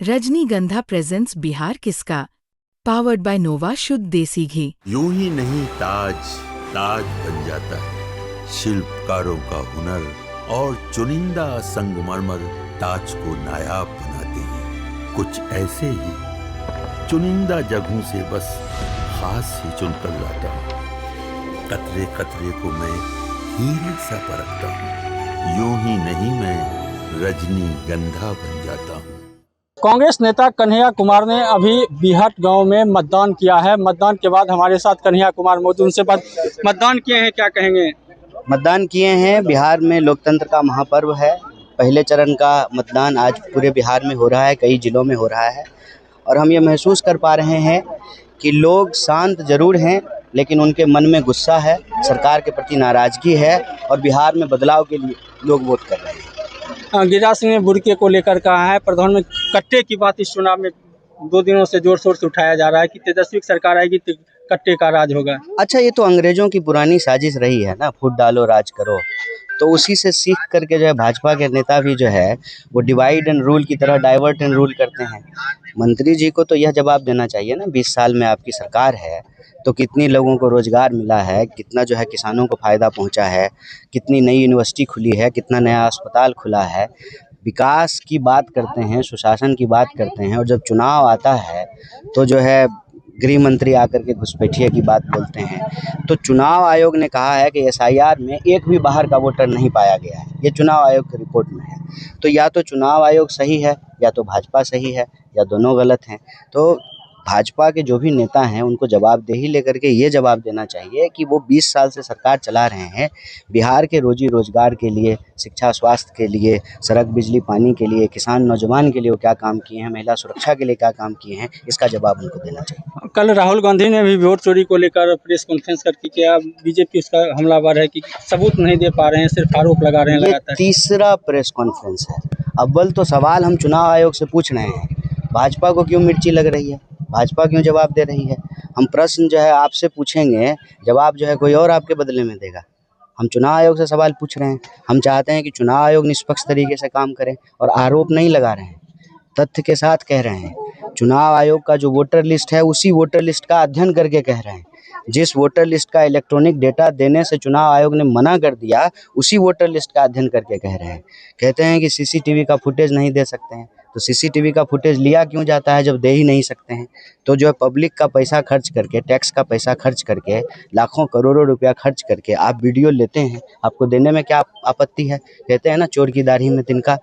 रजनीगंधा प्रेजेंट्स बिहार किसका, powered by नोवा शुद्ध देसी घी। यूं ही नहीं ताज ताज बन जाता है, शिल्पकारों का हुनर और चुनिंदा संगमरमर ताज को नायाब बनाते हैं। कुछ ऐसे ही चुनिंदा जगहों से बस खास ही चुनकर लाता हूँ। कतरे कतरे को मैं हीरे सा परखता हूँ। यूं ही नहीं मैं रजनीगंधा बन जाता हूँ। कांग्रेस नेता कन्हैया कुमार ने अभी बिहट गांव में मतदान किया है। मतदान के बाद हमारे साथ कन्हैया कुमार मौजूद, उनसे बात। मतदान किए हैं, क्या कहेंगे? मतदान किए हैं। बिहार में लोकतंत्र का महापर्व है। पहले चरण का मतदान आज पूरे बिहार में हो रहा है, कई जिलों में हो रहा है और हम ये महसूस कर पा रहे हैं कि लोग शांत जरूर हैं लेकिन उनके मन में गुस्सा है, सरकार के प्रति नाराजगी है और बिहार में बदलाव के लिए लोग वोट कर रहे हैं। गिरिराज सिंह ने बुर्के को लेकर कहा है, प्रधानमंत्री कट्टे की बात इस चुनाव में 2 दिनों से जोर शोर से उठाया जा रहा है कि तेजस्वी की सरकार आएगी तो कट्टे का राज होगा। अच्छा, ये तो अंग्रेजों की पुरानी साजिश रही है ना, फूट डालो राज करो। तो उसी से सीख करके जो है भाजपा के नेता भी जो है वो डिवाइड एंड रूल की तरह डाइवर्ट एंड रूल करते हैं। मंत्री जी को तो यह जवाब देना चाहिए ना, 20 साल में आपकी सरकार है तो कितनी लोगों को रोजगार मिला है, कितना जो है किसानों को फायदा पहुंचा है, कितनी नई यूनिवर्सिटी खुली है, कितना नया अस्पताल खुला है। विकास की बात करते हैं, सुशासन की बात करते हैं और जब चुनाव आता है तो जो है गृह मंत्री आकर के घुसपैठिए की बात बोलते हैं। तो चुनाव आयोग ने कहा है कि एसआईआर में एक भी बाहर का वोटर नहीं पाया गया है, ये चुनाव आयोग की रिपोर्ट में है। तो या तो चुनाव आयोग सही है या तो भाजपा सही है या दोनों गलत हैं। तो भाजपा के जो भी नेता हैं उनको जवाबदेही लेकर के ये जवाब देना चाहिए कि वो 20 साल से सरकार चला रहे हैं, बिहार के रोजी रोजगार के लिए, शिक्षा स्वास्थ्य के लिए, सड़क बिजली पानी के लिए, किसान नौजवान के लिए वो क्या काम किए हैं, महिला सुरक्षा के लिए क्या काम किए हैं, इसका जवाब उनको देना चाहिए। कल राहुल गांधी ने भी वोट चोरी को लेकर प्रेस कॉन्फ्रेंस करके किया, बीजेपी उसका हमलावर है कि सबूत नहीं दे पा रहे हैं, सिर्फ आरोप लगा रहे हैं लगातार। तीसरा प्रेस कॉन्फ्रेंस है। अव्वल तो सवाल हम चुनाव आयोग से पूछ रहे हैं, भाजपा को क्यों मिर्ची लग रही है, भाजपा क्यों जवाब दे रही है। हम प्रश्न जो है आपसे पूछेंगे, जवाब जो है कोई और आपके बदले में देगा। हम चुनाव आयोग से सवाल पूछ रहे हैं, हम चाहते हैं कि चुनाव आयोग निष्पक्ष तरीके से काम करे और आरोप नहीं लगा रहे हैं, तथ्य के साथ कह रहे हैं। चुनाव आयोग का जो वोटर लिस्ट है उसी वोटर लिस्ट का अध्ययन करके कह रहे हैं। जिस वोटर लिस्ट का इलेक्ट्रॉनिक डेटा देने से चुनाव आयोग ने मना कर दिया, उसी वोटर लिस्ट का अध्ययन करके कह रहे हैं। कहते हैं कि सीसीटीवी का फुटेज नहीं दे सकते हैं, तो सीसीटीवी का फुटेज लिया क्यों जाता है जब दे ही नहीं सकते हैं। तो जो है पब्लिक का पैसा खर्च करके, टैक्स का पैसा खर्च करके, लाखों करोड़ों रुपया खर्च करके आप वीडियो लेते हैं, आपको देने में क्या आपत्ति है। कहते हैं ना, चोर की दाढ़ी में तिनका।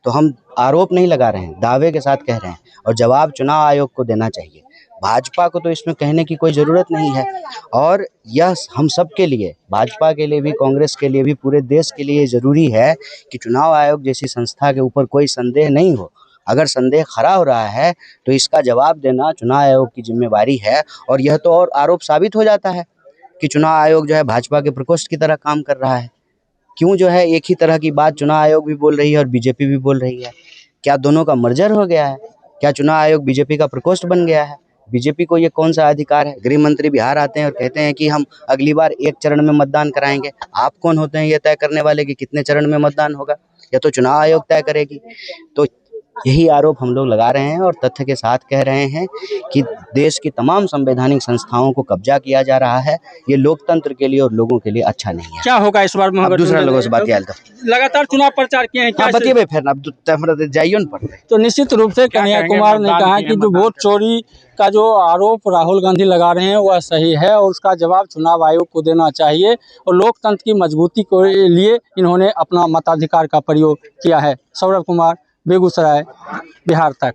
तो हम आरोप नहीं लगा रहे हैं, दावे के साथ कह रहे हैं और जवाब चुनाव आयोग को देना चाहिए। भाजपा को तो इसमें कहने की कोई ज़रूरत नहीं है और यह हम सब के लिए, भाजपा के लिए भी, कांग्रेस के लिए भी, पूरे देश के लिए ज़रूरी है कि चुनाव आयोग जैसी संस्था के ऊपर कोई संदेह नहीं हो। अगर संदेह खड़ा हो रहा है तो इसका जवाब देना चुनाव आयोग की जिम्मेवारी है। और यह तो और आरोप साबित हो जाता है कि चुनाव आयोग जो है भाजपा के प्रकोष्ठ की तरह काम कर रहा है। क्यों जो है एक ही तरह की बात चुनाव आयोग भी बोल रही है और बीजेपी भी बोल रही है? क्या दोनों का मर्जर हो गया है? क्या चुनाव आयोग बीजेपी का प्रकोष्ठ बन गया है? बीजेपी को ये कौन सा अधिकार है? गृह मंत्री बिहार आते हैं और कहते हैं कि हम अगली बार 1 चरण में मतदान कराएंगे। आप कौन होते हैं ये तय करने वाले कि कितने चरण में मतदान होगा? या तो चुनाव आयोग तय करेगी। तो यही आरोप हम लोग लगा रहे हैं और तथ्य के साथ कह रहे हैं कि देश की तमाम संवैधानिक संस्थाओं को कब्जा किया जा रहा है। ये लोकतंत्र के लिए और लोगों के लिए अच्छा नहीं है। क्या होगा इस बार? अब दूसरा लोगों से बात आयल तो लगातार चुनाव प्रचार किए हैं, क्या बतिए फिर अब जाइयो न पड़ते। तो निश्चित रूप से कन्हैया कुमार ने कहा कि जो वोट चोरी का जो आरोप राहुल गांधी लगा रहे हैं वह सही है और उसका जवाब चुनाव आयोग को देना चाहिए और लोकतंत्र की मजबूती के लिए इन्होंने अपना मताधिकार का प्रयोग किया है। सौरभ कुमार, बेगूसराय, बिहार तक।